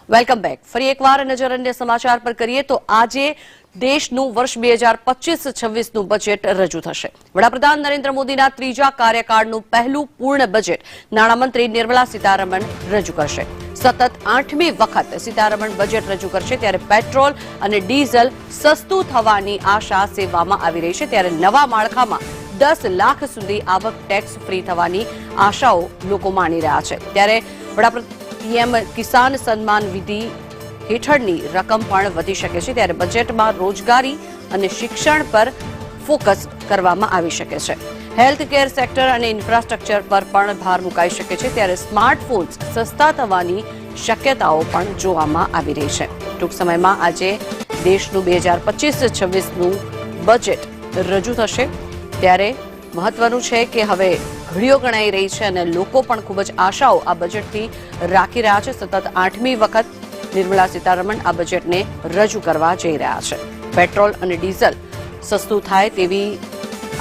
Welcome back. ફરી એકવાર નજર અન્ય સમાચાર પર કરીએ તો આજે દેશનું વર્ષ 2025-26નું બજેટ રજૂ થશે. વડાપ્રધાન નરેન્દ્ર મોદીના ત્રીજા કાર્યકાળનું પહેલું પૂર્ણ બજેટ નાણામંત્રી નિર્મલા સીતારમણ રજૂ કરશે. સતત 8મી વખત સીતારમણ બજેટ રજૂ કરશે ત્યારે પેટ્રોલ અને ડીઝલ સસ્તું થવાની આશા સેવવામાં આવી રહી છે. ત્યારે નવા માળખામાં 10 લાખ સુધી આવક ટેક્સ ફ્રી થવાની આશાઓ લોકો માની રહ્યા છે. ત્યારે પીએમ કિસાન સન્માન નિધિ હેઠળની રકમ પણ વધી શકે છે. ત્યારે બજેટમાં રોજગારી અને શિક્ષણ પર ફોકસ કરવામાં આવી શકે છે. હેલ્થ કેર સેક્ટર અને ઇન્ફ્રાસ્ટ્રક્ચર પર પણ ભાર મુકાઈ શકે છે. ત્યારે સ્માર્ટફોન્સ સસ્તા થવાની શક્યતાઓ પણ જોવામાં આવી રહી છે. ટૂંક સમયમાં આજે દેશનું 2025-26નું બજેટ રજૂ થશે. ત્યારે મહત્વનું છે કે હવે ઘડીઓ ગણાઈ રહી છે અને લોકો પણ ખૂબ જ આશાઓ આ બજેટથી રાખી રહ્યા છે. સતત 8મી વખત નિર્મલા સીતારમણ આ બજેટને રજૂ કરવા જઈ રહ્યા છે. પેટ્રોલ અને ડીઝલ સસ્તું થાય તેવી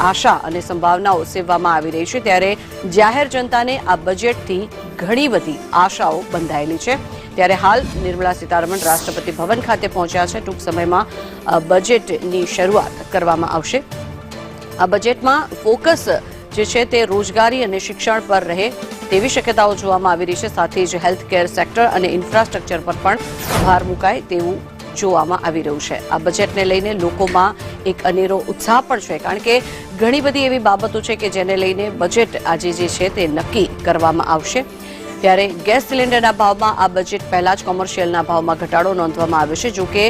આશા અને સંભાવનાઓ સેવવામાં આવી રહી છે. ત્યારે જાહેર જનતાને આ બજેટથી ઘણી બધી આશાઓ બંધાયેલી છે. ત્યારે હાલ નિર્મલા સીતારમણ રાષ્ટ્રપતિ ભવન ખાતે પહોંચ્યા છે. ટૂંક સમયમાં બજેટની શરૂઆત કરવામાં આવશે. આ બજેટમાં ફોકસ જે છે તે રોજગારી અને શિક્ષણ પર રહે તેવી શક્યતાઓ જોવામાં આવી રહી છે. સાથે જ હેલ્થ કેર સેક્ટર અને ઇન્ફ્રાસ્ટ્રક્ચર પર પણ ભાર મુકાય તેવું જોવામાં આવી રહ્યું છે. આ બજેટને લઈને લોકોમાં એક અનેરો ઉત્સાહ પણ છે, કારણ કે ઘણી બધી એવી બાબતો છે કે જેને લઈને બજેટ આજે જે છે તે નક્કી કરવામાં આવશે. ત્યારે ગેસ સિલિન્ડરના ભાવમાં આ બજેટ પહેલા જ કોમર્શિયલના ભાવમાં ઘટાડો નોંધવામાં આવ્યો છે. જો કે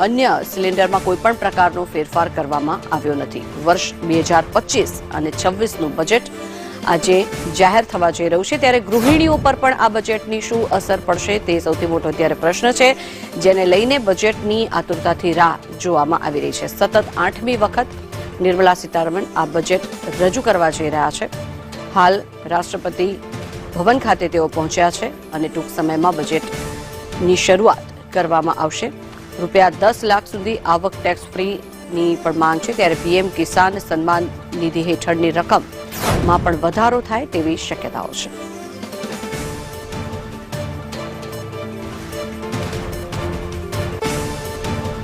અન્ય સિલિન્ડરમાં કોઈપણ પ્રકારનો ફેરફાર કરવામાં આવ્યો નથી. વર્ષ 2025 અને 26નું બજેટ આજે જાહેર થવા જઈ રહ્યું છે. ત્યારે ગૃહિણીઓ પર પણ આ બજેટની શું અસર પડશે તે સૌથી મોટો અત્યારે પ્રશ્ન છે, જેને લઈને બજેટની આતુરતાથી રાહ જોવામાં આવી રહી છે. સતત 8મી વખત નિર્મલા સીતારમણ આ બજેટ રજૂ કરવા જઈ રહ્યા છે. હાલ રાષ્ટ્રપતિ ભવન ખાતે તેઓ પહોંચ્યા છે અને ટૂંક સમયમાં બજેટની શરૂઆત કરવામાં આવશે. રૂપિયા 10 લાખ સુધી આવક ટેક્સ ફ્રીની પણ માંગ છે. ત્યારે પીએમ કિસાન સન્માન નિધિ હેઠળની રકમમાં પણ વધારો થાય તેવી શક્યતાઓ છે.